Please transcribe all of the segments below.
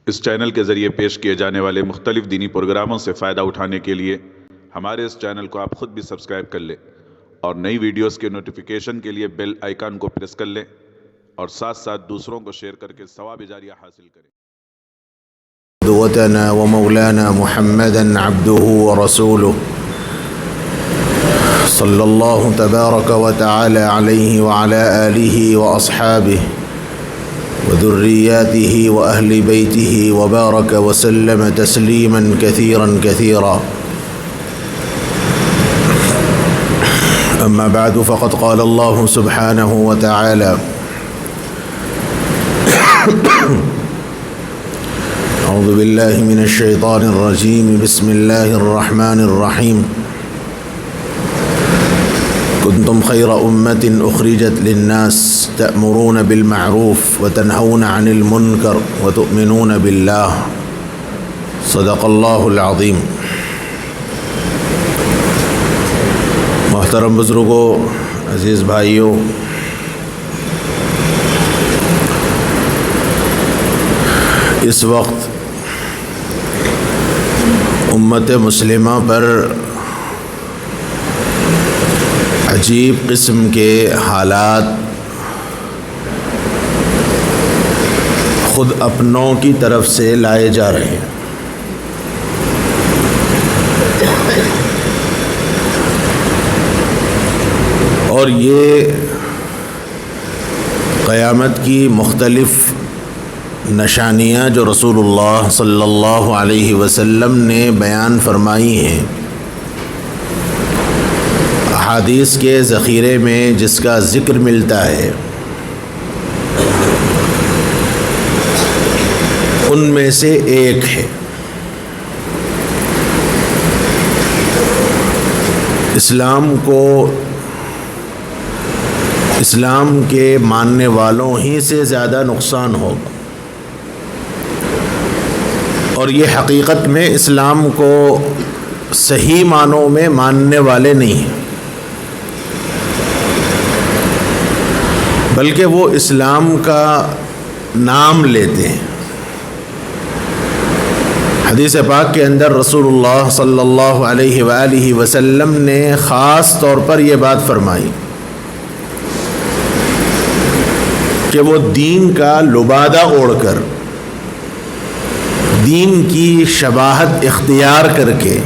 اس channel کے ذریعے پیش کیے جانے والے مختلف دینی پروگراموں سے فائدہ اٹھانے کے لیے ہمارے اس چینل کو آپ خود بھی سبسکرائب کر لیں اور نئی ویڈیوز کے نوٹیفیکیشن کے لیے بیل آئیکن کو پریس کر لیں اور ساتھ ساتھ دوسروں کو شیئر کر کے ثواب جاریہ حاصل کریں۔ قدوتنا ومولانا محمدا عبده ورسوله صلى الله تبارك وتعالى عليه وعلى آله وأصحابه وذرياته وأهل بيته وبارك وسلم تسليما كثيرا كثيرا. أما بعد فقد قال الله سبحانه وتعالى: أعوذ بالله من الشيطان الرجيم. بسم الله الرحمن الرحيم. كنتم خير أمة أخرجت للناس تأمرون بالمعروف وتنهون عن المنكر وتؤمنون بالله. صدق الله العظيم. محترم بزرگوں، عزیز بھائیوں، اس وقت امت مسلمہ پر عجیب قسم کے حالات خود اپنوں کی طرف سے لائے جا رہے ہیں۔ اور یہ قیامت کی مختلف نشانیاں جو رسول اللہ صلی اللہ علیہ وسلم نے بیان فرمائی ہیں، احادیث کے ذخیرے میں جس کا ذکر ملتا ہے، ان میں سے ایک ہے اسلام کے ماننے والوں ہی سے زیادہ نقصان ہوگا، اور یہ حقیقت میں اسلام کو صحیح معنوں میں ماننے والے نہیں ہیں، بلکہ وہ اسلام کا نام لیتے ہیں۔ حدیث پاک کے اندر رسول اللہ صلی اللہ علیہ وآلہ وسلم نے خاص طور پر یہ بات فرمائی کہ وہ دین کا لبادہ اوڑھ کر، دین کی شباہت اختیار کر کے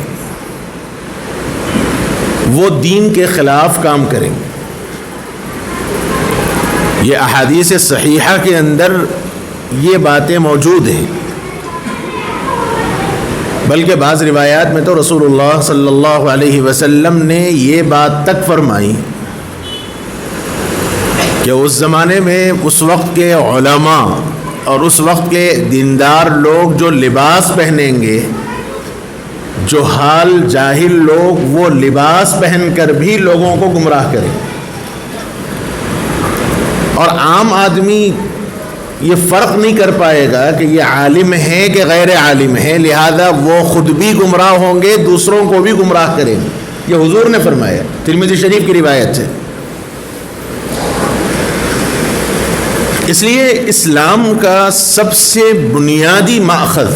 وہ دین کے خلاف کام کریں گے۔ یہ احادیث صحیحہ کے اندر یہ باتیں موجود ہیں، بلکہ بعض روایات میں تو رسول اللہ صلی اللہ علیہ وسلم نے یہ بات تک فرمائی کہ اس زمانے میں اس وقت کے علماء اور اس وقت کے دیندار لوگ جو لباس پہنیں گے، جہال جاہل لوگ وہ لباس پہن کر بھی لوگوں کو گمراہ کریں، اور عام آدمی یہ فرق نہیں کر پائے گا کہ یہ عالم ہے کہ غیر عالم ہے، لہذا وہ خود بھی گمراہ ہوں گے، دوسروں کو بھی گمراہ کریں گے۔ یہ حضور نے فرمایا، ترمذی شریف کی روایت ہے۔ اس لیے اسلام کا سب سے بنیادی ماخذ،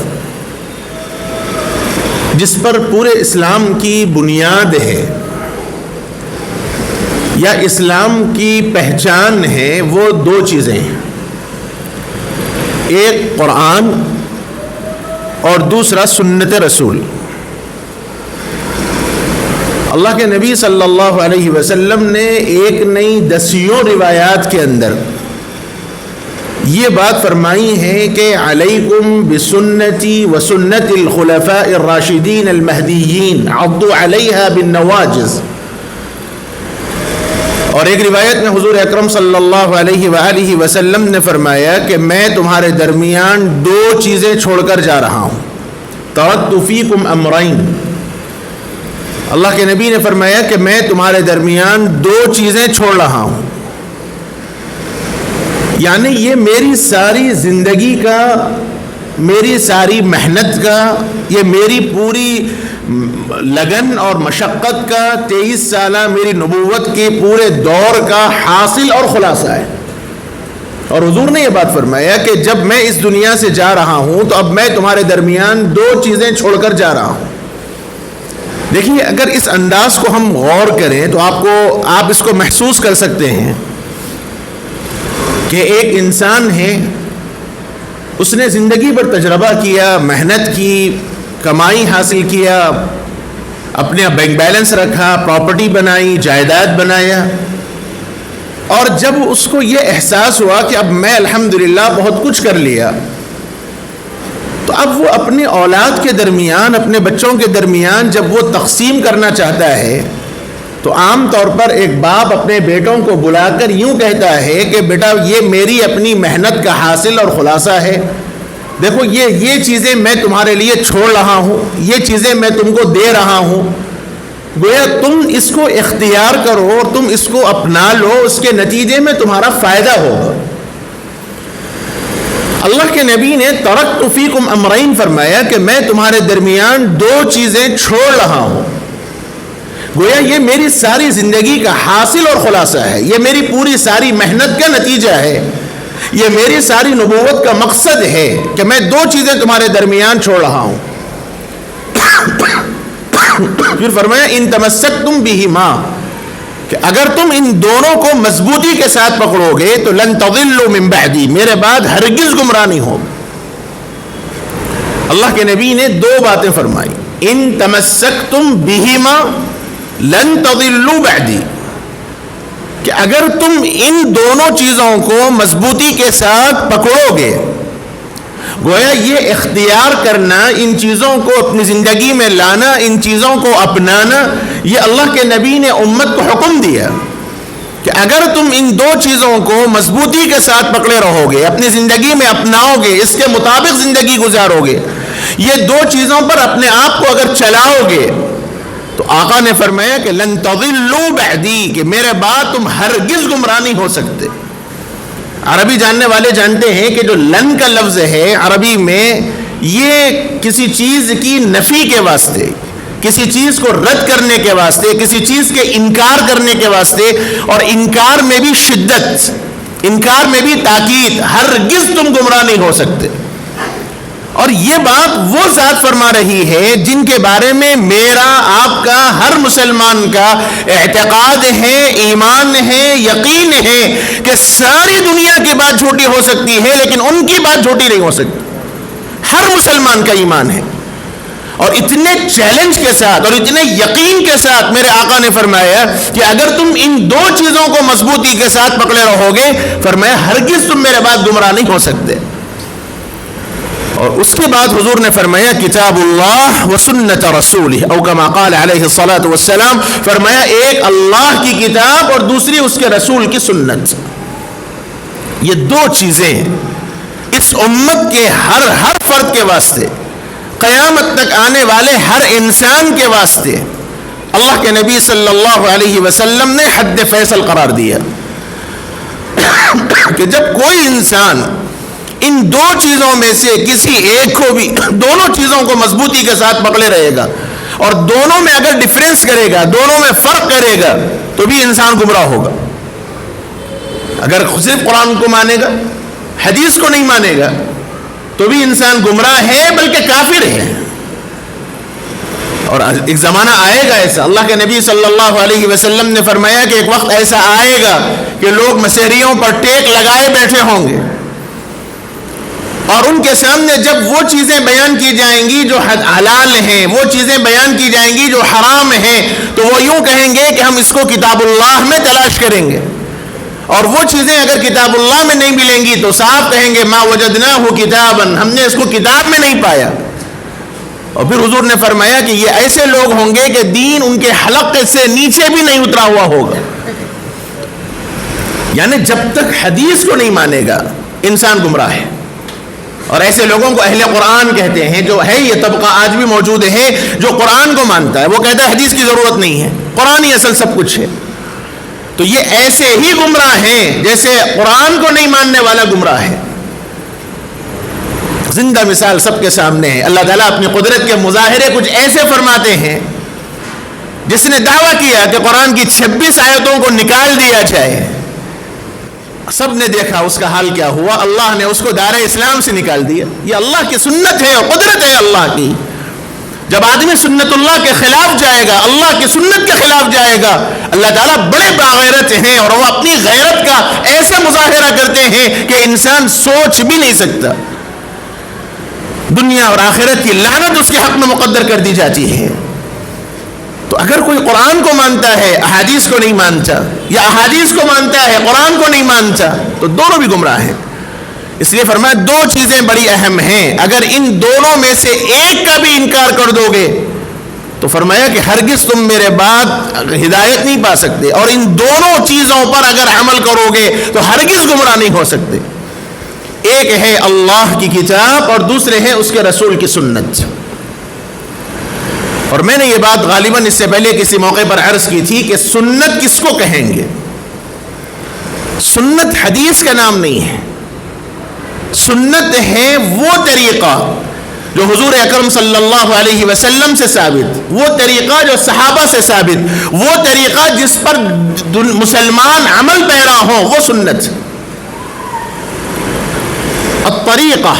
جس پر پورے اسلام کی بنیاد ہے یا اسلام کی پہچان ہے، وہ دو چیزیں ہیں، ایک قرآن اور دوسرا سنت رسول۔ اللہ کے نبی صلی اللہ علیہ وسلم نے ایک نہیں دسیوں روایات کے اندر یہ بات فرمائی ہے کہ علیکم بسنتی وسنت الخلفاء الراشدین المہدیین عضوا علیہا بالنواجذ۔ اور ایک روایت میں حضور اکرم صلی اللہ علیہ وآلہ وسلم نے فرمایا کہ میں تمہارے درمیان دو چیزیں چھوڑ کر جا رہا ہوں، ترکت فیکم امرین۔ اللہ کے نبی نے فرمایا کہ میں تمہارے درمیان دو چیزیں چھوڑ رہا ہوں، یعنی یہ میری ساری زندگی کا، میری ساری محنت کا، یہ میری پوری لگن اور مشقت کا، 23 سالہ میری نبوت کے پورے دور کا حاصل اور خلاصہ ہے۔ اور حضور نے یہ بات فرمایا کہ جب میں اس دنیا سے جا رہا ہوں تو اب میں تمہارے درمیان دو چیزیں چھوڑ کر جا رہا ہوں. دیکھیے اگر اس انداز کو ہم غور کریں تو آپ اس کو محسوس کر سکتے ہیں کہ ایک انسان ہے، اس نے زندگی پر تجربہ کیا، محنت کی، کمائی حاصل کیا، اپنے بینک بیلنس رکھا، پراپرٹی بنائی، جائیداد بنایا، اور جب اس کو یہ احساس ہوا کہ اب میں الحمدللہ بہت کچھ کر لیا، تو اب وہ اپنے اولاد کے درمیان، اپنے بچوں کے درمیان جب وہ تقسیم کرنا چاہتا ہے تو عام طور پر ایک باپ اپنے بیٹوں کو بلا کر یوں کہتا ہے کہ بیٹا یہ میری اپنی محنت کا حاصل اور خلاصہ ہے، دیکھو یہ چیزیں میں تمہارے لیے چھوڑ رہا ہوں، یہ چیزیں میں تم کو دے رہا ہوں، گویا تم اس کو اختیار کرو اور تم اس کو اپنا لو، اس کے نتیجے میں تمہارا فائدہ ہوگا. اللہ کے نبی نے ترکت فیکم امرین فرمایا کہ میں تمہارے درمیان دو چیزیں چھوڑ رہا ہوں. گویا یہ میری ساری زندگی کا حاصل اور خلاصہ ہے، یہ میری پوری ساری محنت کا نتیجہ ہے، یہ میری ساری نبوت کا مقصد ہے کہ میں دو چیزیں تمہارے درمیان چھوڑ رہا ہوں. پھر فرمایا ان تمسکتم بہما، کہ اگر تم ان دونوں کو مضبوطی کے ساتھ پکڑو گے تو لن تضلوا من بعدی، میرے بعد ہرگز گمراہ نہیں ہو. اللہ کے نبی نے دو باتیں فرمائی، ان تمسکتم بہما لن تضلوا بعدی، کہ اگر تم ان دونوں چیزوں کو مضبوطی کے ساتھ پکڑو گے، گویا یہ اختیار کرنا، ان چیزوں کو اپنی زندگی میں لانا، ان چیزوں کو اپنانا، یہ اللہ کے نبی نے امت کو حکم دیا کہ اگر تم ان دو چیزوں کو مضبوطی کے ساتھ پکڑے رہو گے، اپنی زندگی میں اپناؤ گے، اس کے مطابق زندگی گزارو گے، یہ دو چیزوں پر اپنے آپ کو اگر چلاؤ گے، تو آقا نے فرمایا کہ لن تضلوا بعدی، کہ میرے بعد تم ہرگز گمراہ نہیں ہو سکتے. عربی جاننے والے جانتے ہیں کہ جو لن کا لفظ ہے عربی میں، یہ کسی چیز کی نفی کے واسطے، کسی چیز کو رد کرنے کے واسطے، کسی چیز کے انکار کرنے کے واسطے، اور انکار میں بھی شدت، انکار میں بھی تاکید، ہرگز تم گمراہ نہیں ہو سکتے. اور یہ بات وہ ذات فرما رہی ہے جن کے بارے میں میرا، آپ کا، ہر مسلمان کا اعتقاد ہے، ایمان ہے، یقین ہے کہ ساری دنیا کی بات جھوٹی ہو سکتی ہے لیکن ان کی بات جھوٹی نہیں ہو سکتی. ہر مسلمان کا ایمان ہے. اور اتنے چیلنج کے ساتھ اور اتنے یقین کے ساتھ میرے آقا نے فرمایا کہ اگر تم ان دو چیزوں کو مضبوطی کے ساتھ پکڑے رہو گے، فرمایا ہرگز تم میرے بعد گمراہ نہیں ہو سکتے. اور اس کے بعد حضور نے فرمایا کتاب اللہ و سنت رسولہ، او کما قال علیہ الصلاۃ والسلام، فرمایا ایک اللہ کی کتاب اور دوسری اس کے رسول کی سنت. یہ دو چیزیں اس امت کے ہر فرد کے واسطے، قیامت تک آنے والے ہر انسان کے واسطے اللہ کے نبی صلی اللہ علیہ وسلم نے حد فیصل قرار دیا کہ جب کوئی انسان ان دو چیزوں میں سے کسی ایک کو بھی، دونوں چیزوں کو مضبوطی کے ساتھ پکڑے رہے گا اور دونوں میں اگر ڈفرینس کرے گا، دونوں میں فرق کرے گا، تو بھی انسان گمراہ ہوگا. اگر صرف قرآن کو مانے گا، حدیث کو نہیں مانے گا، تو بھی انسان گمراہ ہے بلکہ کافر ہے. اور ایک زمانہ آئے گا ایسا، اللہ کے نبی صلی اللہ علیہ وسلم نے فرمایا کہ ایک وقت ایسا آئے گا کہ لوگ مسیحیوں پر ٹیک لگائے بیٹھے ہوں گے، اور ان کے سامنے جب وہ چیزیں بیان کی جائیں گی جو حلال ہیں، وہ چیزیں بیان کی جائیں گی جو حرام ہیں، تو وہ یوں کہیں گے کہ ہم اس کو کتاب اللہ میں تلاش کریں گے، اور وہ چیزیں اگر کتاب اللہ میں نہیں ملیں گی تو صاحب کہیں گے ما وجدناہ کتابا، ہم نے اس کو کتاب میں نہیں پایا. اور پھر حضور نے فرمایا کہ یہ ایسے لوگ ہوں گے کہ دین ان کے حلق سے نیچے بھی نہیں اترا ہوا ہوگا. یعنی جب تک حدیث کو نہیں مانے گا انسان گمراہ ہے. اور ایسے لوگوں کو اہل قرآن کہتے ہیں، جو ہے یہ طبقہ آج بھی موجود ہے جو قرآن کو مانتا ہے، وہ کہتا ہے حدیث کی ضرورت نہیں ہے، قرآن ہی اصل سب کچھ ہے. تو یہ ایسے ہی گمراہ ہیں جیسے قرآن کو نہیں ماننے والا گمراہ ہے. زندہ مثال سب کے سامنے ہے. اللہ تعالیٰ اپنی قدرت کے مظاہرے کچھ ایسے فرماتے ہیں، جس نے دعویٰ کیا کہ قرآن کی 26 آیتوں کو نکال دیا جائے، سب نے دیکھا اس کا حال کیا ہوا، اللہ نے اس کو دائرہ اسلام سے نکال دیا۔ یہ اللہ کی سنت ہے اور قدرت ہے اللہ کی۔ جب آدمی سنت اللہ کے خلاف جائے گا، اللہ کی سنت کے خلاف جائے گا، اللہ تعالیٰ بڑے باغیرت ہیں اور وہ اپنی غیرت کا ایسا مظاہرہ کرتے ہیں کہ انسان سوچ بھی نہیں سکتا۔ دنیا اور آخرت کی لعنت اس کے حق میں مقدر کر دی جاتی ہے۔ تو اگر کوئی قرآن کو مانتا ہے احادیث کو نہیں مانتا، یا احادیث کو مانتا ہے قرآن کو نہیں مانتا، تو دونوں بھی گمراہ ہیں۔ اس لیے فرمایا دو چیزیں بڑی اہم ہیں، اگر ان دونوں میں سے ایک کا بھی انکار کر دو گے تو فرمایا کہ ہرگز تم میرے بعد ہدایت نہیں پا سکتے، اور ان دونوں چیزوں پر اگر عمل کرو گے تو ہرگز گمراہ نہیں ہو سکتے۔ ایک ہے اللہ کی کتاب اور دوسرے ہے اس کے رسول کی سنت۔ اور میں نے یہ بات غالباً اس سے پہلے کسی موقع پر عرض کی تھی کہ سنت کس کو کہیں گے؟ سنت حدیث کا نام نہیں ہے، سنت ہے وہ طریقہ جو حضور اکرم صلی اللہ علیہ وسلم سے ثابت، وہ طریقہ جو صحابہ سے ثابت، وہ طریقہ جس پر مسلمان عمل پیرا ہوں، وہ سنت۔ الطریقہ،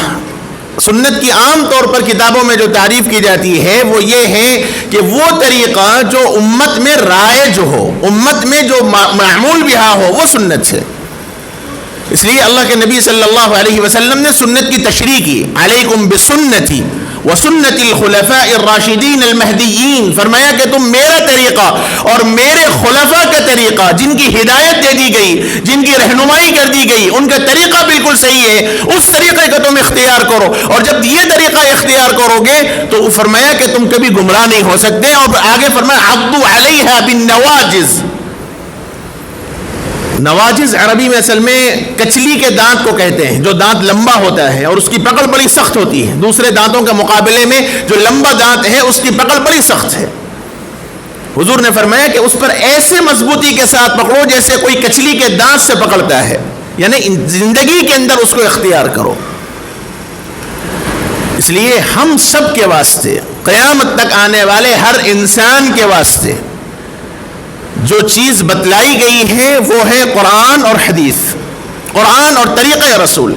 سنت کی عام طور پر کتابوں میں جو تعریف کی جاتی ہے وہ یہ ہے کہ وہ طریقہ جو امت میں رائج ہو، امت میں جو معمول بہا ہو، وہ سنت ہے۔ اس لیے اللہ کے نبی صلی اللہ علیہ وسلم نے سنت کی تشریح کی، علیکم بسنتی وسنت الخلفاء الراشدین المہدیین، فرمایا کہ تم میرا طریقہ اور میرے خلفاء کا طریقہ، جن کی ہدایت دے دی گئی، جن کی رہنمائی کر دی گئی، ان کا طریقہ بالکل صحیح ہے، اس طریقے کا تم اختیار کرو، اور جب یہ طریقہ اختیار کرو گے تو فرمایا کہ تم کبھی گمراہ نہیں ہو سکتے۔ اور آگے فرمایا عضوا علیہا بالنواجذ، نواجذ عربی میں اصل میں کچلی کے دانت کو کہتے ہیں، جو دانت لمبا ہوتا ہے اور اس کی پکڑ بڑی سخت ہوتی ہے، دوسرے دانتوں کے مقابلے میں جو لمبا دانت ہے اس کی پکڑ بڑی سخت ہے۔ حضور نے فرمایا کہ اس پر ایسے مضبوطی کے ساتھ پکڑو جیسے کوئی کچلی کے دانت سے پکڑتا ہے، یعنی زندگی کے اندر اس کو اختیار کرو۔ اس لیے ہم سب کے واسطے، قیامت تک آنے والے ہر انسان کے واسطے جو چیز بتلائی گئی ہے وہ ہے قرآن اور حدیث، قرآن اور طریقہ رسول۔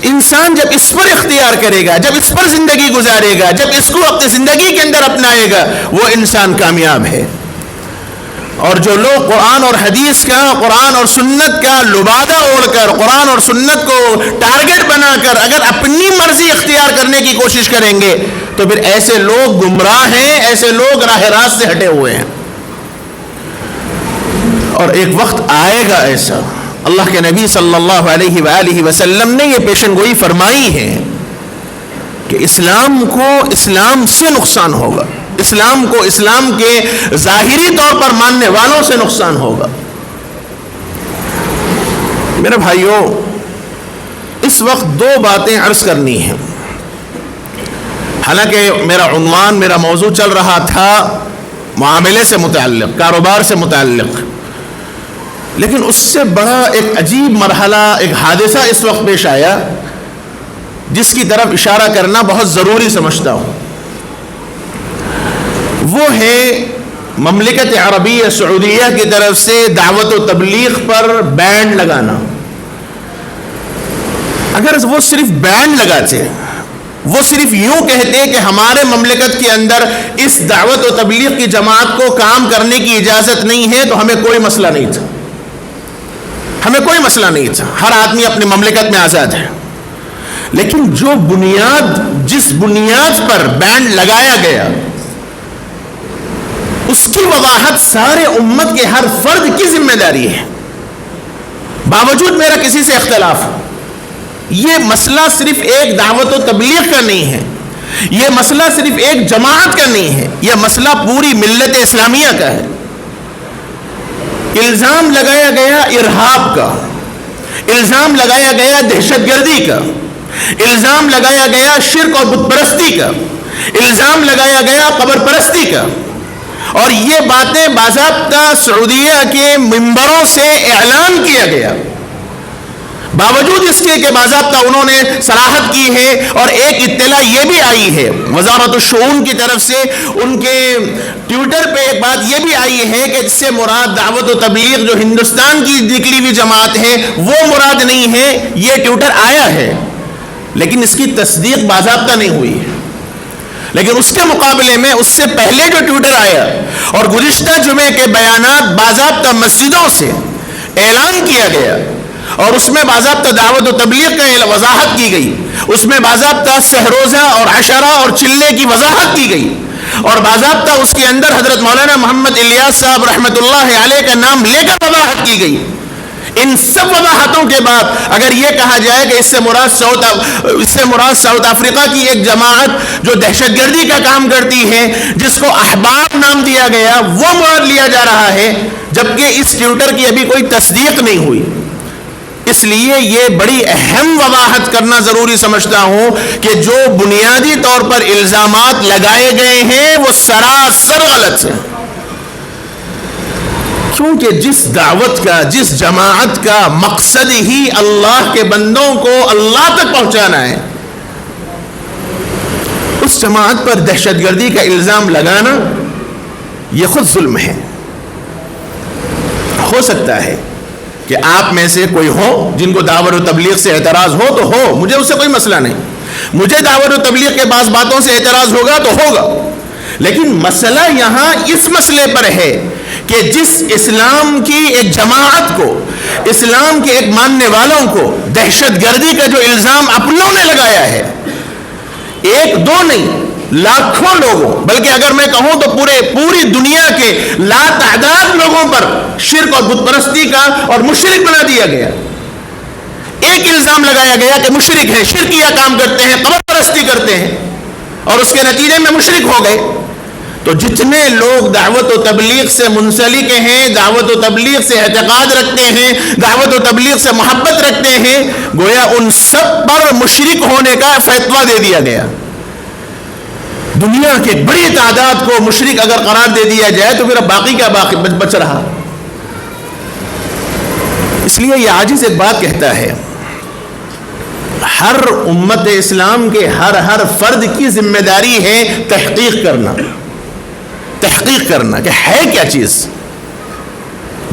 انسان جب اس پر اختیار کرے گا، جب اس پر زندگی گزارے گا، جب اس کو اپنی زندگی کے اندر اپنائے گا، وہ انسان کامیاب ہے۔ اور جو لوگ قرآن اور حدیث کا، قرآن اور سنت کا لبادہ اوڑھ کر، قرآن اور سنت کو ٹارگٹ بنا کر اگر اپنی مرضی اختیار کرنے کی کوشش کریں گے تو پھر ایسے لوگ گمراہ ہیں، ایسے لوگ راہ راست سے ہٹے ہوئے ہیں۔ اور ایک وقت آئے گا ایسا، اللہ کے نبی صلی اللہ علیہ وآلہ وسلم نے یہ پیشن گوئی فرمائی ہے کہ اسلام کو اسلام سے نقصان ہوگا، اسلام کو اسلام کے ظاہری طور پر ماننے والوں سے نقصان ہوگا۔ میرے بھائیوں، اس وقت دو باتیں عرض کرنی ہیں۔ حالانکہ میرا عنوان، میرا موضوع چل رہا تھا معاملے سے متعلق، کاروبار سے متعلق، لیکن اس سے بڑا ایک عجیب مرحلہ، ایک حادثہ اس وقت پیش آیا جس کی طرف اشارہ کرنا بہت ضروری سمجھتا ہوں۔ وہ ہے مملکت عربیہ سعودیہ کی طرف سے دعوت و تبلیغ پر بین لگانا۔ اگر وہ صرف بین لگاتے، وہ صرف یوں کہتے کہ ہمارے مملکت کے اندر اس دعوت و تبلیغ کی جماعت کو کام کرنے کی اجازت نہیں ہے تو ہمیں کوئی مسئلہ نہیں تھا، ہمیں کوئی مسئلہ نہیں تھا، ہر آدمی اپنی مملکت میں آزاد ہے۔ لیکن جو بنیاد، جس بنیاد پر بینڈ لگایا گیا، اس کی وضاحت سارے امت کے ہر فرد کی ذمہ داری ہے۔ باوجود میرا کسی سے اختلاف، یہ مسئلہ صرف ایک دعوت و تبلیغ کا نہیں ہے، یہ مسئلہ صرف ایک جماعت کا نہیں ہے، یہ مسئلہ پوری ملت اسلامیہ کا ہے۔ الزام لگایا گیا ارہاب کا، الزام لگایا گیا دہشت گردی کا، الزام لگایا گیا شرک اور بت پرستی کا، الزام لگایا گیا قبر پرستی کا، اور یہ باتیں باضابطہ سعودیہ کے منبروں سے اعلان کیا گیا، باوجود اس کے کہ باضابطہ انہوں نے صراحت کی ہے، اور ایک اطلاع یہ بھی آئی ہے وزارت الشؤون کی طرف سے، ان کے ٹویٹر پہ ایک بات یہ بھی آئی ہے کہ اس سے مراد دعوت و تبلیغ جو ہندوستان کی نکلی ہوئی جماعت ہے وہ مراد نہیں ہے. یہ ٹویٹر آیا ہے لیکن اس کی تصدیق باضابطہ نہیں ہوئی ہے. لیکن اس کے مقابلے میں اس سے پہلے جو ٹویٹر آیا اور گزشتہ جمعے کے بیانات باضابطہ مسجدوں سے اعلان کیا گیا، اور اس میں باضابطہ دعوت و تبلیغ کا وضاحت کی گئی، اس میں باضابطہ سحروزہ اور عشرہ اور چلے کی وضاحت کی گئی، اور باضابطہ اس کے اندر حضرت مولانا محمد الیاس صاحب رحمۃ اللہ علیہ کا نام لے کر وضاحت کی گئی. ان سب وضاحتوں کے بعد اگر یہ کہا جائے کہ اس سے مراد ساؤتھ افریقہ کی ایک جماعت جو دہشت گردی کا کام کرتی ہے، جس کو احباب نام دیا گیا، وہ مراد لیا جا رہا ہے، جبکہ اس ٹویٹر کی ابھی کوئی تصدیق نہیں ہوئی. اس لیے یہ بڑی اہم وضاحت کرنا ضروری سمجھتا ہوں کہ جو بنیادی طور پر الزامات لگائے گئے ہیں وہ سراسر غلط ہیں، کیونکہ جس دعوت کا، جس جماعت کا مقصد ہی اللہ کے بندوں کو اللہ تک پہنچانا ہے، اس جماعت پر دہشت گردی کا الزام لگانا یہ خود ظلم ہے. ہو سکتا ہے کہ آپ میں سے کوئی ہو جن کو دعوت و تبلیغ سے اعتراض ہو تو ہو، مجھے اس سے کوئی مسئلہ نہیں، مجھے دعوت و تبلیغ کے بعض باتوں سے اعتراض ہوگا تو ہوگا. لیکن مسئلہ یہاں اس مسئلے پر ہے کہ جس اسلام کی ایک جماعت کو، اسلام کے ایک ماننے والوں کو دہشت گردی کا جو الزام اپنوں نے لگایا ہے، ایک دو نہیں لاکھوں لوگوں، بلکہ اگر میں کہوں تو پوری دنیا کے لا تعداد لوگوں پر شرک اور بت پرستی کا اور مشرک بنا دیا گیا. ایک الزام لگایا گیا کہ مشرک ہیں، شرکیہ کام کرتے ہیں، قبر پرستی کرتے ہیں، اور اس کے نتیجے میں مشرک ہو گئے. تو جتنے لوگ دعوت و تبلیغ سے منسلک ہیں، دعوت و تبلیغ سے اعتقاد رکھتے ہیں، دعوت و تبلیغ سے محبت رکھتے ہیں، گویا ان سب پر مشرک ہونے کا فتویٰ دے دیا گیا. دنیا کے بڑی تعداد کو مشرک اگر قرار دے دیا جائے تو پھر باقی کیا باقی بچ رہا. اس لیے یہ عاجز ایک بات کہتا ہے، ہر امت اسلام کے ہر فرد کی ذمہ داری ہے تحقیق کرنا کہ ہے کیا چیز.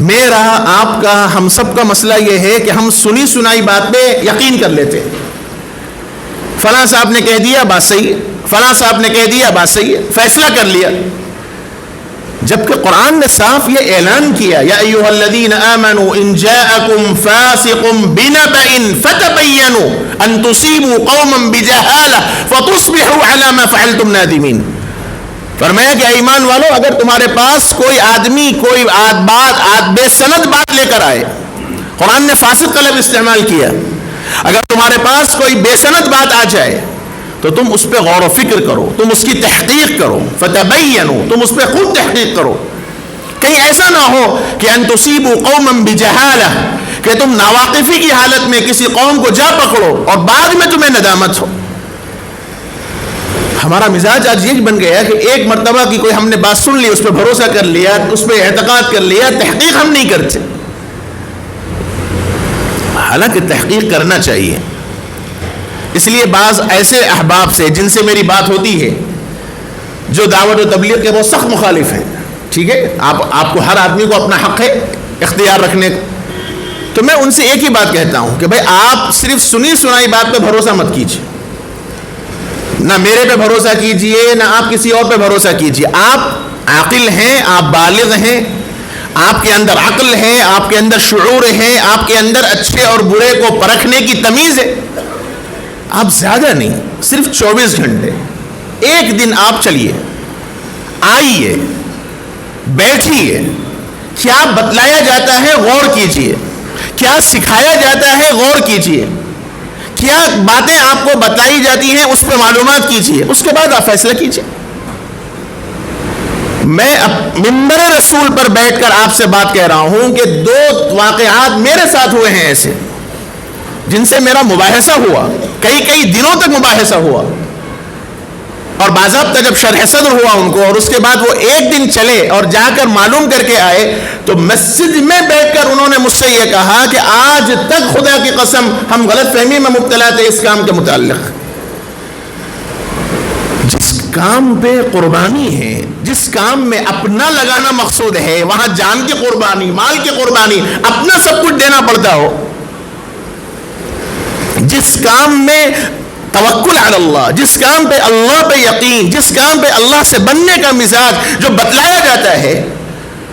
میرا، آپ کا، ہم سب کا مسئلہ یہ ہے کہ ہم سنی سنائی بات پہ یقین کر لیتے ہیں. فلاں صاحب نے کہہ دیا بات صحیح ہے، فلاں صاحب نے کہہ دیا بات صحیح ہے، فیصلہ کر لیا. جبکہ قرآن نے صاف یہ اعلان کیا، یا ایھا الذین آمنوا ان جاءکم فاسق بنبأ فتبینوا ان تصیبوا قوما بجہالہ فتصبحوا علی ما فعلتم نادمین. فرمایا کہ ایمان والو، اگر تمہارے پاس کوئی آدمی کوئی بے سند بات لے کر آئے، قرآن نے فاسق کا لفظ استعمال کیا، اگر تمہارے پاس کوئی بے سند بات آ جائے تو تم اس پہ غور و فکر کرو، تم اس کی تحقیق کرو، فتبینوا، تم اس پہ خود تحقیق کرو. کہیں ایسا نہ ہو کہ ان تصیبوا قوما بجہالہ، کہ تم ناواقفی کی حالت میں کسی قوم کو جا پکڑو اور بعد میں تمہیں ندامت ہو. ہمارا مزاج آج یہ بن گیا کہ ایک مرتبہ کی کوئی ہم نے بات سن لی، اس پہ بھروسہ کر لیا، اس پہ اعتقاد کر لیا، تحقیق ہم نہیں کرتے. حالانکہ تحقیق کرنا چاہیے. اس لیے بعض ایسے احباب سے جن سے میری بات ہوتی ہے جو دعوت و تبلیغ کے بہت سخت مخالف ہیں، ٹھیک ہے، آپ کو ہر آدمی کو اپنا حق ہے اختیار رکھنے کا، تو میں ان سے ایک ہی بات کہتا ہوں کہ بھائی آپ صرف سنی سنائی بات پہ بھروسہ مت کیجیے، نہ میرے پہ بھروسہ کیجیے، نہ آپ کسی اور پہ بھروسہ کیجیے. آپ عاقل ہیں، آپ بالغ ہیں، آپ کے اندر عقل ہے، آپ کے اندر شعور ہے، آپ کے اندر اچھے اور برے کو پرکھنے کی تمیز ہے. آپ زیادہ نہیں، صرف 24 گھنٹے ایک دن آپ چلیے، آئیے، بیٹھیے، کیا بتلایا جاتا ہے غور کیجیے، کیا سکھایا جاتا ہے غور کیجیے، کیا باتیں آپ کو بتائی جاتی ہیں اس پہ معلومات کیجیے، اس کے بعد آپ فیصلہ کیجیے. میں منبر رسول پر بیٹھ کر آپ سے بات کہہ رہا ہوں کہ 2 واقعات میرے ساتھ ہوئے ہیں ایسے جن سے میرا مباحثہ ہوا، کئی دنوں تک مباحثہ ہوا. اور باضابطہ جب شرح صدر ہوا ان کو، اور اس کے بعد وہ ایک دن چلے اور جا کر معلوم کر کے آئے، تو مسجد میں بیٹھ کر انہوں نے مجھ سے یہ کہا کہ آج تک خدا کی قسم ہم غلط فہمی میں مبتلا تھے اس کام کے متعلق. جس کام پہ قربانی ہے، جس کام میں اپنا لگانا مقصود ہے، وہاں جان کی قربانی، مال کی قربانی، اپنا سب کچھ دینا پڑتا ہو، جس کام میں توکل علی اللہ، جس کام پہ اللہ پہ یقین، جس کام پہ اللہ سے بننے کا مزاج جو بتلایا جاتا ہے،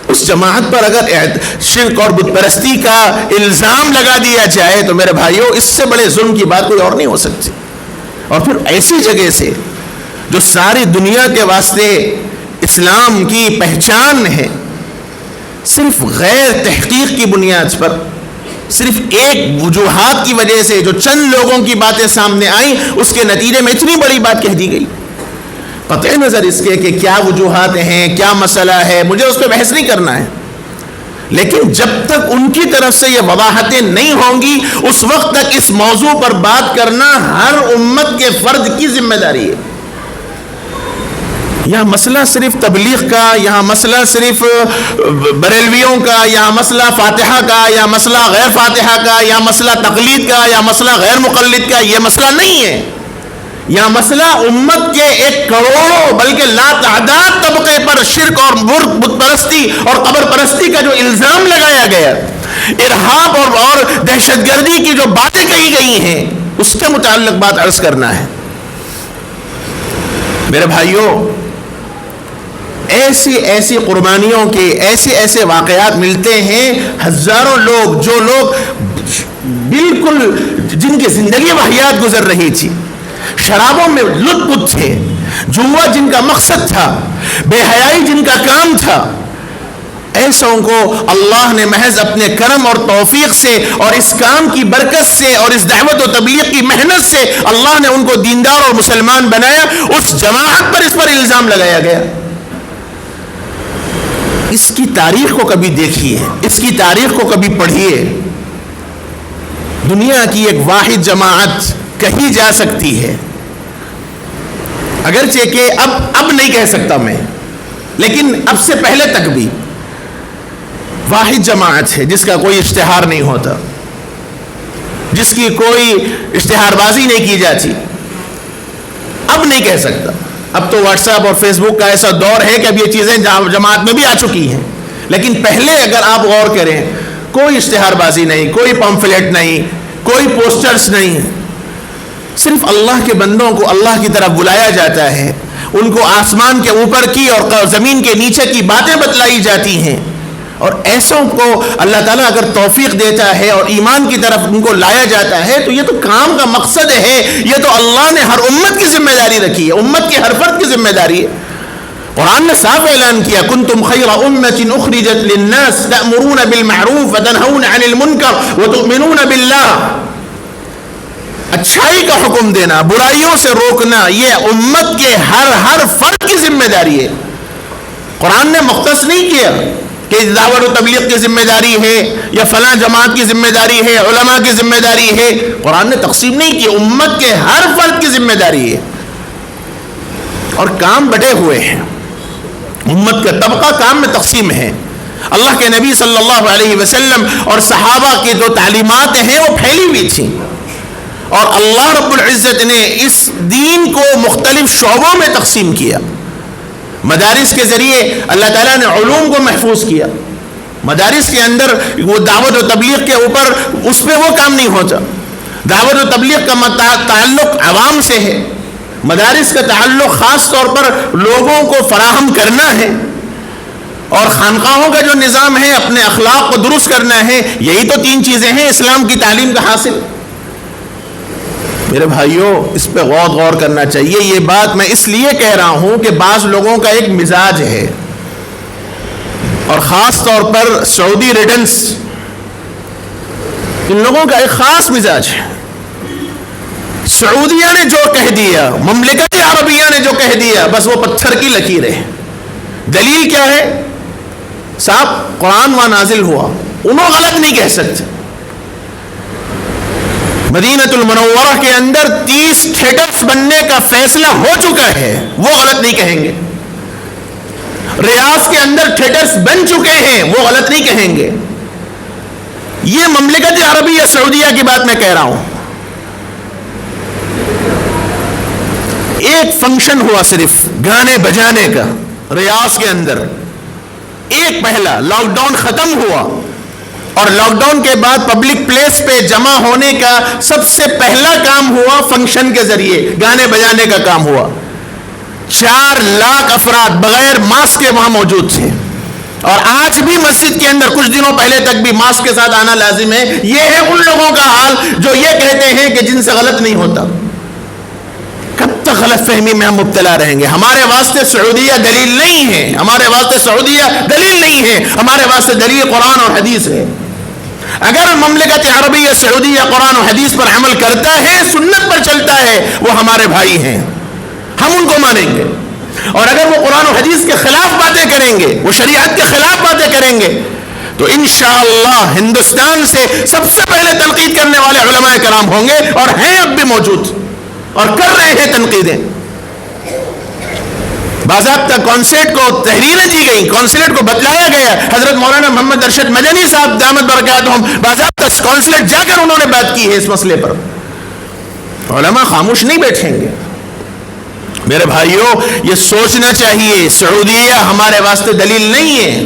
اس جماعت پر اگر شرک اور بت پرستی کا الزام لگا دیا جائے تو میرے بھائیوں اس سے بڑے ظلم کی بات کوئی اور نہیں ہو سکتی. اور پھر ایسی جگہ سے جو ساری دنیا کے واسطے اسلام کی پہچان ہے، صرف غیر تحقیق کی بنیاد پر، صرف ایک وجوہات کی وجہ سے جو چند لوگوں کی باتیں سامنے آئیں، اس کے نتیجے میں اتنی بڑی بات کہہ دی گئی. قطع نظر اس کے کہ کیا وجوہات ہیں، کیا مسئلہ ہے، مجھے اس پہ بحث نہیں کرنا ہے، لیکن جب تک ان کی طرف سے یہ وضاحتیں نہیں ہوں گی اس وقت تک اس موضوع پر بات کرنا ہر امت کے فرد کی ذمہ داری ہے. یہاں مسئلہ صرف تبلیغ کا، یہاں مسئلہ صرف بریلویوں کا، یہاں مسئلہ فاتحہ کا، یا مسئلہ غیر فاتحہ کا، یا مسئلہ تقلید کا، یا مسئلہ غیر مقلد کا، یہ مسئلہ نہیں ہے. یہاں مسئلہ امت کے ایک کروڑوں بلکہ لا تعداد طبقے پر شرک اور بت پرستی اور قبر پرستی کا جو الزام لگایا گیا، ارہاب اور دہشت گردی کی جو باتیں کہی گئی ہیں، اس کے متعلق بات عرض کرنا ہے. میرے بھائیوں، ایسی قربانیوں کے ایسے واقعات ملتے ہیں. ہزاروں لوگ، جو لوگ بالکل جن کی زندگی واحیات گزر رہی تھی، شرابوں میں لطف تھے، جوا جن کا مقصد تھا، بے حیائی جن کا کام تھا، ایسوں کو اللہ نے محض اپنے کرم اور توفیق سے اور اس کام کی برکت سے اور اس دعوت و تبلیغ کی محنت سے اللہ نے ان کو دیندار اور مسلمان بنایا. اس جماعت پر اس پر الزام لگایا گیا. اس کی تاریخ کو کبھی دیکھیے، اس کی تاریخ کو کبھی پڑھیے. دنیا کی ایک واحد جماعت کہی جا سکتی ہے، اگرچہ کہ اب نہیں کہہ سکتا میں، لیکن اب سے پہلے تک بھی واحد جماعت ہے جس کا کوئی اشتہار نہیں ہوتا، جس کی کوئی اشتہار بازی نہیں کی جاتی. اب نہیں کہہ سکتا. اب تو واٹس ایپ اور فیس بک کا ایسا دور ہے کہ اب یہ چیزیں جماعت میں بھی آ چکی ہیں. لیکن پہلے اگر آپ غور کریں، کوئی اشتہار بازی نہیں، کوئی پمفلیٹ نہیں، کوئی پوسٹرز نہیں، صرف اللہ کے بندوں کو اللہ کی طرف بلایا جاتا ہے، ان کو آسمان کے اوپر کی اور زمین کے نیچے کی باتیں بتلائی جاتی ہیں. اور ایسوں کو اللہ تعالیٰ اگر توفیق دیتا ہے اور ایمان کی طرف ان کو لایا جاتا ہے تو یہ تو کام کا مقصد ہے. یہ تو اللہ نے ہر امت کی ذمہ داری رکھی ہے، امت کے ہر فرد کی ذمہ داری ہے. قرآن نے صاف اعلان کیا، کنتم خیر امۃ اخرجت للناس تأمرون بالمعروف وتنہون عن المنکر وتؤمنون باللہ. اچھائی کا حکم دینا، برائیوں سے روکنا، یہ امت کے ہر فرد کی ذمہ داری ہے. قرآن نے مختص نہیں کیا کہ دعوت و تبلیغ کی ذمہ داری ہے یا فلاں جماعت کی ذمہ داری ہے، علماء کی ذمہ داری ہے. قرآن نے تقسیم نہیں کی، امت کے ہر فرد کی ذمہ داری ہے. اور کام بٹے ہوئے ہیں، امت کا طبقہ کام میں تقسیم ہے. اللہ کے نبی صلی اللہ علیہ وسلم اور صحابہ کی جو تعلیمات ہیں وہ پھیلی ہوئی تھیں، اور اللہ رب العزت نے اس دین کو مختلف شعبوں میں تقسیم کیا. مدارس کے ذریعے اللہ تعالیٰ نے علوم کو محفوظ کیا. مدارس کے اندر وہ دعوت و تبلیغ کے اوپر اس پہ وہ کام نہیں ہوتا. دعوت و تبلیغ کا تعلق عوام سے ہے، مدارس کا تعلق خاص طور پر لوگوں کو فراہم کرنا ہے، اور خانقاہوں کا جو نظام ہے اپنے اخلاق کو درست کرنا ہے. یہی تو تین چیزیں ہیں اسلام کی تعلیم کا حاصل. میرے بھائیوں، اس پہ غور کرنا چاہیے. یہ بات میں اس لیے کہہ رہا ہوں کہ بعض لوگوں کا ایک مزاج ہے، اور خاص طور پر سعودی ریڈنس، ان لوگوں کا ایک خاص مزاج ہے. سعودیہ نے جو کہہ دیا، مملکت عربیہ نے جو کہہ دیا، بس وہ پتھر کی لکیر ہے. دلیل کیا ہے؟ صاحب قرآن وہاں نازل ہوا، انہوں غلط نہیں کہہ سکتے. مدینہ المنورہ کے اندر 30 تھیٹرز بننے کا فیصلہ ہو چکا ہے، وہ غلط نہیں کہیں گے. ریاض کے اندر تھیٹرز بن چکے ہیں، وہ غلط نہیں کہیں گے. یہ مملکت عربیہ سعودیہ کی بات میں کہہ رہا ہوں. ایک فنکشن ہوا صرف گانے بجانے کا ریاض کے اندر، ایک پہلا لاک ڈاؤن ختم ہوا، اور لاک ڈاؤن کے بعد پبلک پلیس پہ جمع ہونے کا سب سے پہلا کام ہوا فنکشن کے ذریعے گانے بجانے کا کام ہوا. 4 لاکھ افراد بغیر ماسک کے وہاں موجود تھے، اور آج بھی مسجد کے اندر کچھ دنوں پہلے تک بھی ماسک کے ساتھ آنا لازم ہے. یہ ہے ان لوگوں کا حال جو یہ کہتے ہیں کہ جن سے غلط نہیں ہوتا. کب تک غلط فہمی میں ہم مبتلا رہیں گے؟ ہمارے واسطے سعودیہ دلیل نہیں ہے، ہمارے واسطے سعودیہ دلیل نہیں ہے، ہمارے واسطے دلیل قرآن اور حدیث ہے. اگر مملکت عربیہ سعودیہ قرآن و حدیث پر عمل کرتا ہے، سنت پر چلتا ہے، وہ ہمارے بھائی ہیں، ہم ان کو مانیں گے. اور اگر وہ قرآن و حدیث کے خلاف باتیں کریں گے، وہ شریعت کے خلاف باتیں کریں گے، تو انشاءاللہ ہندوستان سے سب سے پہلے تنقید کرنے والے علماء کرام ہوں گے، اور ہیں اب بھی موجود اور کر رہے ہیں تنقیدیں. باضابطہ کانسلیٹ کو تحریریں دی گئی، کانسلیٹ کو بتلایا گیا. حضرت مولانا محمد ارشد مدنی صاحب دامت برکاتہم باضابطہ کانسلیٹ جا کر انہوں نے بات کی ہے اس مسئلے پر. علماء خاموش نہیں بیٹھیں گے. میرے بھائیوں، یہ سوچنا چاہیے سعودیہ ہمارے واسطے دلیل نہیں ہے.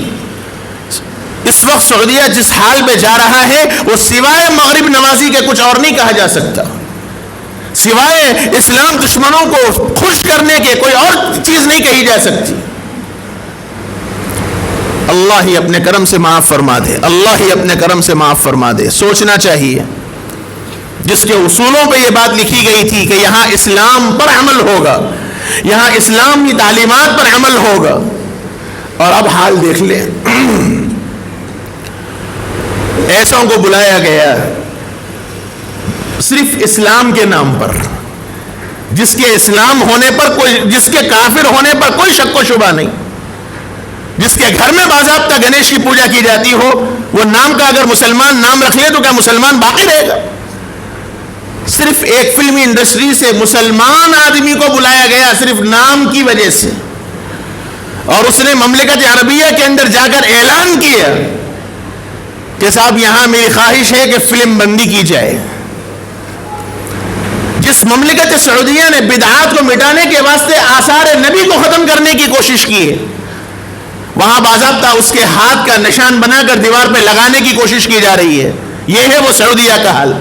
اس وقت سعودیہ جس حال پہ جا رہا ہے وہ سوائے مغرب نوازی کے کچھ اور نہیں کہا جا سکتا، سوائے اسلام دشمنوں کو خوش کرنے کے کوئی اور چیز نہیں کہی جا سکتی. اللہ ہی اپنے کرم سے معاف فرما دے، اللہ ہی اپنے کرم سے معاف فرما دے. سوچنا چاہیے، جس کے اصولوں پہ یہ بات لکھی گئی تھی کہ یہاں اسلام پر عمل ہوگا، یہاں اسلامی تعلیمات پر عمل ہوگا، اور اب حال دیکھ لیں. ایسوں کو بلایا گیا صرف اسلام کے نام پر، جس کے اسلام ہونے پر کوئی، جس کے کافر ہونے پر کوئی شک و شبہ نہیں، جس کے گھر میں باضابطہ گنیش کی پوجا کی جاتی ہو، وہ نام کا اگر مسلمان نام رکھ لے تو کیا مسلمان باقی رہے گا؟ صرف ایک فلمی انڈسٹری سے مسلمان آدمی کو بلایا گیا صرف نام کی وجہ سے، اور اس نے مملکت عربیہ کے اندر جا کر اعلان کیا کہ صاحب یہاں میری خواہش ہے کہ فلم بندی کی جائے. جس مملکت سعودیہ نے بدعات کو مٹانے کے واسطے آثار نبی کو ختم کرنے کی کوشش کی ہے، وہاں باضابطہ اس کے ہاتھ کا نشان بنا کر دیوار پہ لگانے کی کوشش کی جا رہی ہے. یہ ہے وہ سعودیہ کا حال.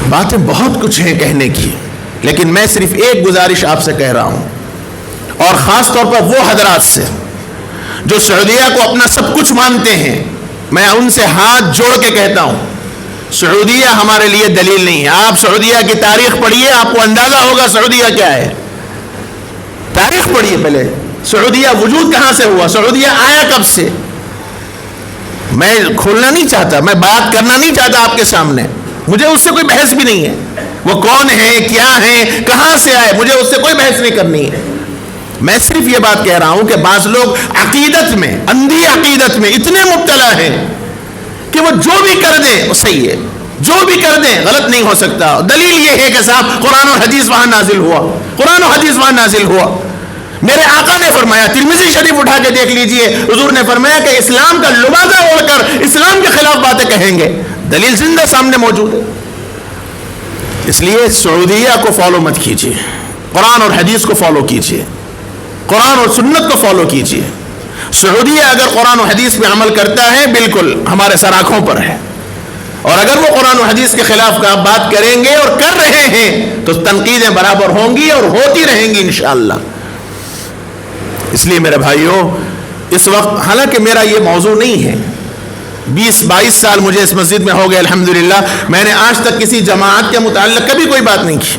باتیں بہت کچھ ہیں کہنے کی، لیکن میں صرف ایک گزارش آپ سے کہہ رہا ہوں، اور خاص طور پر وہ حضرات سے جو سعودیہ کو اپنا سب کچھ مانتے ہیں. میں ان سے ہاتھ جوڑ کے کہتا ہوں، سعودیہ ہمارے لیے دلیل نہیں ہے. آپ سعودیہ کی تاریخ پڑھیے، آپ کو اندازہ ہوگا سعودیہ کیا ہے. تاریخ پڑھیے پہلے، سعودیہ وجود کہاں سے ہوا، سعودیہ آیا کب سے. میں کھولنا نہیں چاہتا، میں بات کرنا نہیں چاہتا آپ کے سامنے، مجھے اس سے کوئی بحث بھی نہیں ہے. وہ کون ہے، کیا ہے، کہاں سے آئے، مجھے اس سے کوئی بحث نہیں کرنی ہے. میں صرف یہ بات کہہ رہا ہوں کہ بعض لوگ عقیدت میں، اندھی عقیدت میں اتنے مبتلا ہیں کہ وہ جو بھی کر دیں وہ صحیح ہے، جو بھی کر دیں غلط نہیں ہو سکتا. دلیل یہ ہے کہ صاحب قرآن و حدیث وہاں نازل ہوا، قرآن و حدیث وہاں نازل ہوا. میرے آقا نے فرمایا، ترمذی شریف اٹھا کے دیکھ لیجئے، حضور نے فرمایا کہ اسلام کا لبادہ اوڑھ کر اسلام کے خلاف باتیں کہیں گے. دلیل زندہ سامنے موجود ہے. اس لیے سعودیہ کو فالو مت کیجیے، قرآن اور حدیث کو فالو کیجیے، قرآن اور سنت کو فالو کیجیے. سعودیہ اگر قرآن و حدیث پہ عمل کرتا ہے بالکل ہمارے سر آنکھوں پر ہے، اور اگر وہ قرآن و حدیث کے خلاف کا بات کریں گے اور کر رہے ہیں تو تنقیدیں برابر ہوں گی اور ہوتی رہیں گی انشاءاللہ. اس لیے میرے بھائیوں، اس وقت حالانکہ میرا یہ موضوع نہیں ہے، 20-22 سال مجھے اس مسجد میں ہو گئے الحمدللہ، میں نے آج تک کسی جماعت کے متعلق کبھی کوئی بات نہیں کی،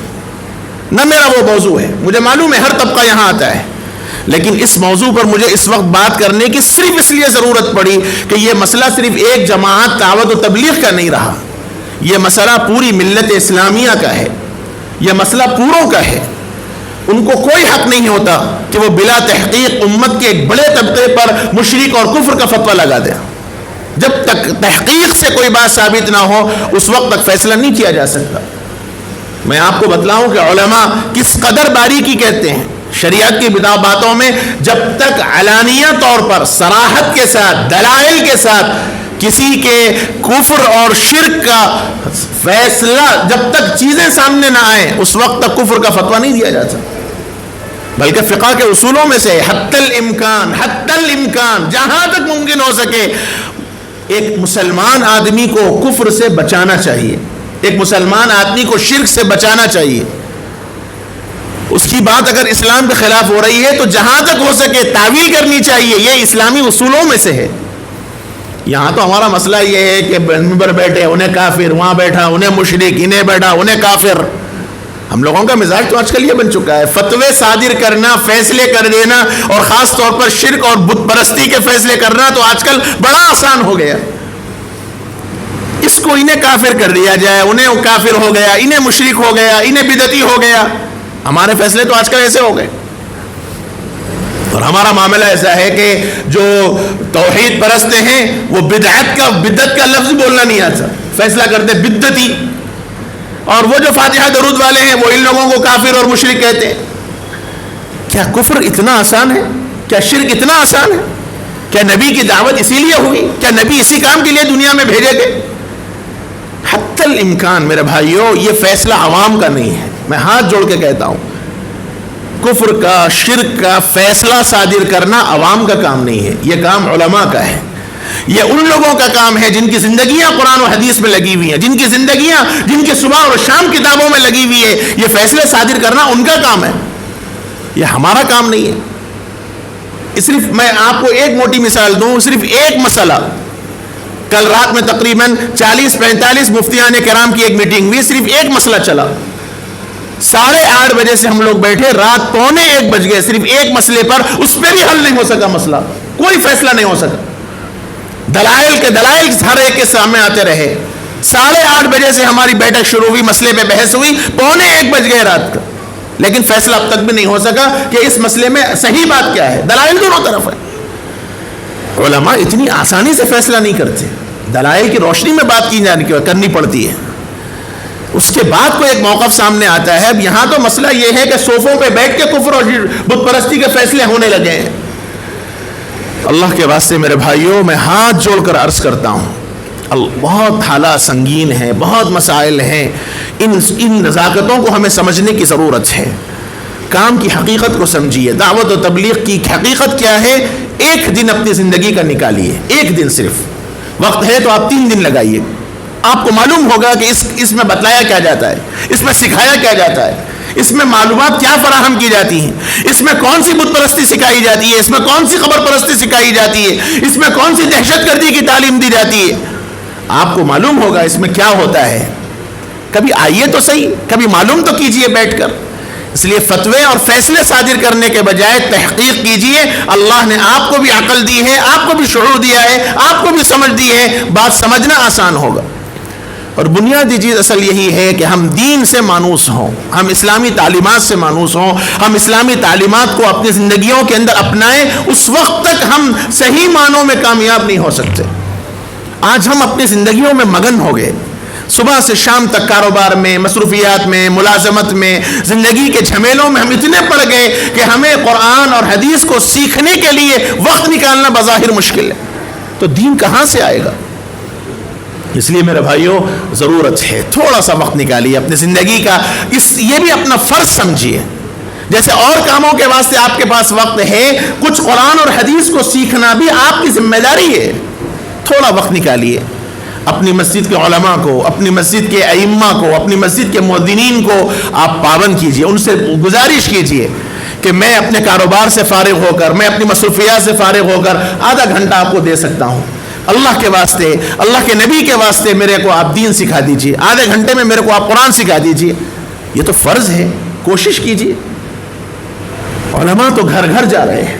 نہ میرا وہ موضوع ہے. مجھے معلوم ہے ہر طبقہ یہاں آتا ہے، لیکن اس موضوع پر مجھے اس وقت بات کرنے کی صرف اس لیے ضرورت پڑی کہ یہ مسئلہ صرف ایک جماعت دعوت و تبلیغ کا نہیں رہا، یہ مسئلہ پوری ملت اسلامیہ کا ہے، یہ مسئلہ پوروں کا ہے. ان کو کوئی حق نہیں ہوتا کہ وہ بلا تحقیق امت کے ایک بڑے طبقے پر مشرک اور کفر کا فتویٰ لگا دیں. جب تک تحقیق سے کوئی بات ثابت نہ ہو اس وقت تک فیصلہ نہیں کیا جا سکتا. میں آپ کو بتلاؤں کہ علماء کس قدر باریکی کہتے ہیں شریعت کی باتوں میں. جب تک علانیہ طور پر صراحت کے ساتھ دلائل کے ساتھ کسی کے کفر اور شرک کا فیصلہ جب تک چیزیں سامنے نہ آئیں اس وقت تک کفر کا فتویٰ نہیں دیا جاتا. بلکہ فقہ کے اصولوں میں سے حتی الامکان جہاں تک ممکن ہو سکے ایک مسلمان آدمی کو کفر سے بچانا چاہیے, ایک مسلمان آدمی کو شرک سے بچانا چاہیے. اس کی بات اگر اسلام کے خلاف ہو رہی ہے تو جہاں تک ہو سکے تعویل کرنی چاہیے. یہ اسلامی اصولوں میں سے ہے. یہاں تو ہمارا مسئلہ یہ ہے کہ منبر بیٹھے انہیں کافر, وہاں بیٹھا انہیں مشرک, انہیں بیٹھا انہیں کافر. ہم لوگوں کا مزاج تو آج کل یہ بن چکا ہے, فتوے صادر کرنا, فیصلے کر دینا, اور خاص طور پر شرک اور بت پرستی کے فیصلے کرنا تو آج کل بڑا آسان ہو گیا. اس کو انہیں کافر کر دیا جائے, انہیں کافر ہو گیا, انہیں مشرک ہو گیا, انہیں بدعتی ہو گیا. ہمارے فیصلے تو آج کل ایسے ہو گئے. اور ہمارا معاملہ ایسا ہے کہ جو توحید پرست ہیں وہ بدعت کا لفظ بولنا نہیں آتا, فیصلہ کرتے بدعتی. اور وہ جو فاتحہ درود والے ہیں وہ ان لوگوں کو کافر اور مشرک کہتے ہیں. کیا کفر اتنا آسان ہے؟ کیا شرک اتنا آسان ہے؟ کیا نبی کی دعوت اسی لیے ہوئی؟ کیا نبی اسی کام کے لیے دنیا میں بھیجے گئے؟ حتی الامکان میرے بھائیوں یہ فیصلہ عوام کا نہیں ہے. میں ہاتھ جوڑ کے کہتا ہوں کفر کا شرک کا فیصلہ صادر کرنا عوام کا کام نہیں ہے, یہ کام علماء کا ہے. یہ ان لوگوں کا کام ہے جن کی زندگیاں قرآن و حدیث میں لگی ہوئی ہیں, جن کی زندگیاں جن کی صبح اور شام کتابوں میں لگی ہوئی ہے. یہ فیصلے صادر کرنا ان کا کام ہے, یہ ہمارا کام نہیں ہے. صرف میں آپ کو ایک موٹی مثال دوں, صرف ایک مسئلہ. کل رات میں تقریباً 40-45 مفتیان کرام کی ایک میٹنگ ہوئی, صرف ایک مسئلہ چلا. 8:30 بجے سے ہم لوگ بیٹھے, رات 1:45 بج گئے صرف ایک مسئلے پر. اس پہ بھی حل نہیں ہو سکا مسئلہ, کوئی فیصلہ نہیں ہو سکا. دلائل ہر ایک کے سامنے آتے رہے. 8:30 بجے سے ہماری بیٹھک شروع ہوئی, مسئلے پہ بحث ہوئی, 1:45 بج گئے رات کا, لیکن فیصلہ اب تک بھی نہیں ہو سکا کہ اس مسئلے میں صحیح بات کیا ہے. دلائل دونوں طرف ہے. علماء اتنی آسانی سے فیصلہ نہیں کرتے, دلائل کی روشنی میں بات کرنی پڑتی ہے. اس کے بعد کوئی ایک موقف سامنے آتا ہے. اب یہاں تو مسئلہ یہ ہے کہ صوفوں پہ بیٹھ کے کفر اور بت پرستی کے فیصلے ہونے لگے ہیں. اللہ کے واسطے میرے بھائیوں میں ہاتھ جوڑ کر عرض کرتا ہوں, بہت حالات سنگین ہیں, بہت مسائل ہیں. ان نزاکتوں کو ہمیں سمجھنے کی ضرورت ہے. کام کی حقیقت کو سمجھیے. دعوت و تبلیغ کی حقیقت کیا ہے؟ ایک دن اپنی زندگی کا نکالیے, ایک دن صرف. وقت ہے تو آپ 3 دن لگائیے. آپ کو معلوم ہوگا کہ اس میں بتلایا کیا جاتا ہے, اس میں سکھایا کیا جاتا ہے, اس میں معلومات کیا فراہم کی جاتی ہیں, اس میں کون سی بت پرستی سکھائی جاتی ہے, اس میں کون سی قبر پرستی سکھائی جاتی ہے, اس میں کون سی دہشت گردی کی تعلیم دی جاتی ہے. آپ کو معلوم ہوگا اس میں کیا ہوتا ہے. کبھی آئیے تو صحیح, کبھی معلوم تو کیجئے بیٹھ کر. اس لیے فتوے اور فیصلے صادر کرنے کے بجائے تحقیق کیجئے. اللہ نے آپ کو بھی عقل دی ہے, آپ کو بھی شعور دیا ہے, آپ کو بھی سمجھ دی ہے, بات سمجھنا آسان ہوگا. اور بنیادی چیز اصل یہی ہے کہ ہم دین سے مانوس ہوں, ہم اسلامی تعلیمات سے مانوس ہوں, ہم اسلامی تعلیمات کو اپنی زندگیوں کے اندر اپنائیں. اس وقت تک ہم صحیح معنوں میں کامیاب نہیں ہو سکتے. آج ہم اپنی زندگیوں میں مگن ہو گئے, صبح سے شام تک کاروبار میں, مصروفیات میں, ملازمت میں, زندگی کے جھمیلوں میں ہم اتنے پڑ گئے کہ ہمیں قرآن اور حدیث کو سیکھنے کے لیے وقت نکالنا بظاہر مشکل ہے. تو دین کہاں سے آئے گا؟ اس لیے میرے بھائیوں ضرورت ہے تھوڑا سا وقت نکالیے اپنی زندگی کا. یہ بھی اپنا فرض سمجھیے. جیسے اور کاموں کے واسطے آپ کے پاس وقت ہے, کچھ قرآن اور حدیث کو سیکھنا بھی آپ کی ذمہ داری ہے. تھوڑا وقت نکالیے, اپنی مسجد کے علماء کو, اپنی مسجد کے ائمہ کو, اپنی مسجد کے مؤذنین کو آپ پابند کیجئے. ان سے گزارش کیجئے کہ میں اپنے کاروبار سے فارغ ہو کر, میں اپنی مصروفیات سے فارغ ہو کر آدھا گھنٹہ آپ کو دے سکتا ہوں. اللہ کے واسطے, اللہ کے نبی کے واسطے میرے کو آپ دین سکھا دیجئے. آدھے گھنٹے میں میرے کو آپ قرآن سکھا دیجئے. یہ تو فرض ہے, کوشش کیجئے. علماء تو گھر گھر جا رہے ہیں,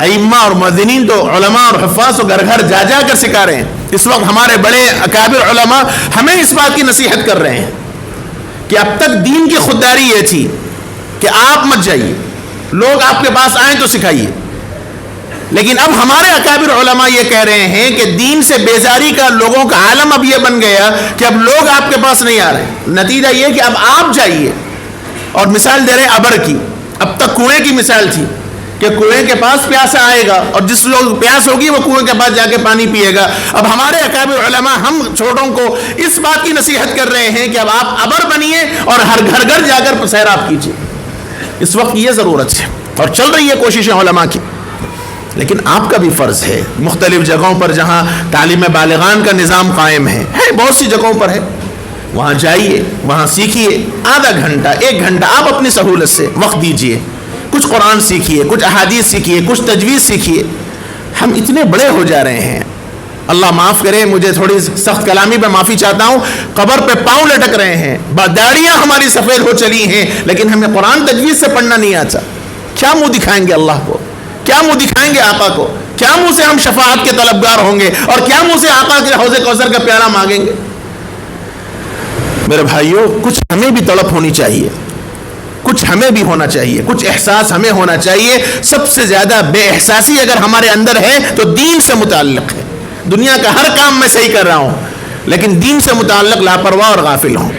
ائمہ اور مؤذنین تو علماء اور حفاظ تو گھر گھر جا جا کر سکھا رہے ہیں. اس وقت ہمارے بڑے اکابر علماء ہمیں اس بات کی نصیحت کر رہے ہیں کہ اب تک دین کی خودداری یہ تھی کہ آپ مت جائیے, لوگ آپ کے پاس آئیں تو سکھائیے. لیکن اب ہمارے اکابر علماء یہ کہہ رہے ہیں کہ دین سے بیزاری کا لوگوں کا عالم اب یہ بن گیا کہ اب لوگ آپ کے پاس نہیں آ رہے. نتیجہ یہ کہ اب آپ جائیے, اور مثال دے رہے ہیں ابر کی. اب تک کنویں کی مثال تھی کہ کنویں کے پاس پیاسا آئے گا, اور جس لوگ پیاس ہوگی وہ کنویں کے پاس جا کے پانی پیے گا. اب ہمارے اکابر علماء ہم چھوٹوں کو اس بات کی نصیحت کر رہے ہیں کہ اب آپ ابر بنیے اور ہر گھر گھر جا کر سیراب کیجیے. اس وقت یہ ضرورت ہے اور چل رہی ہے کوششیں علماء کی. لیکن آپ کا بھی فرض ہے مختلف جگہوں پر جہاں تعلیم بالغان کا نظام قائم ہے بہت سی جگہوں پر ہے, وہاں جائیے, وہاں سیکھیے. آدھا گھنٹہ 1 گھنٹہ آپ اپنی سہولت سے وقت دیجئے, کچھ قرآن سیکھیے, کچھ احادیث سیکھیے, کچھ تجوید سیکھیے. ہم اتنے بڑے ہو جا رہے ہیں, اللہ معاف کرے, مجھے تھوڑی سخت کلامی پہ معافی چاہتا ہوں, قبر پہ پاؤں لٹک رہے ہیں, داڑیاں ہماری سفید ہو چلی ہیں, لیکن ہمیں قرآن تجوید سے پڑھنا نہیں آتا. کیا منہ دکھائیں گے اللہ کو, کیا منہ دکھائیں گے آقا کو, کیا منہ سے ہم شفاعت کے طلبگار ہوں گے, اور کیا منہ سے آقا کے حوض کوثر کا پیالہ مانگیں گے. میرے بھائیوں, کچھ ہمیں بھی تڑپ ہونی چاہیے, کچھ ہمیں بھی ہونا چاہیے, کچھ احساس ہمیں ہونا چاہیے. سب سے زیادہ بے احساسی اگر ہمارے اندر ہے تو دین سے متعلق ہے. دنیا کا ہر کام میں صحیح کر رہا ہوں, لیکن دین سے متعلق لاپرواہ اور غافل ہوں.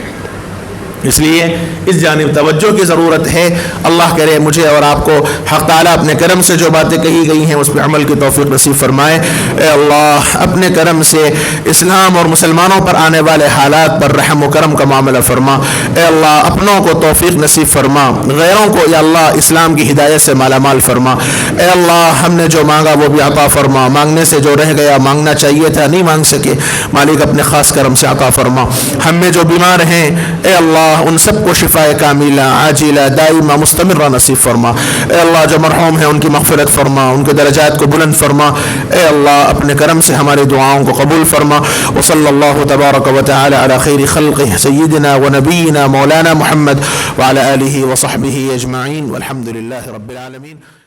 اس لیے اس جانب توجہ کی ضرورت ہے. اللہ کرے مجھے اور آپ کو حق تعالیٰ اپنے کرم سے جو باتیں کہی گئی ہیں اس پہ عمل کی توفیق نصیب فرمائے. اے اللہ اپنے کرم سے اسلام اور مسلمانوں پر آنے والے حالات پر رحم و کرم کا معاملہ فرما. اے اللہ اپنوں کو توفیق نصیب فرما, غیروں کو یا اللہ اسلام کی ہدایت سے مالا مال فرما. اے اللہ ہم نے جو مانگا وہ بھی عطا فرما, مانگنے سے جو رہ گیا مانگنا چاہیے تھا نہیں مانگ سکے, مالک اپنے خاص کرم سے عطا فرما. ہم میں جو بیمار ہیں اے اللہ ان سب کو شفاء کاملہ عاجلہ دائمہ مستمرہ نصیب فرما. اے اللہ جو مرحوم ہیں ان کی مغفرت فرما, ان کے درجات کو بلند فرما. اے اللہ اپنے کرم سے ہماری دعاؤں کو قبول فرما. وصلی اللہ تبارک و تعالی علی خیر خلقہ سیدنا و نبینا مولانا محمد وعلی آلہ و صحبہ اجمعین والحمد للہ رب العالمین.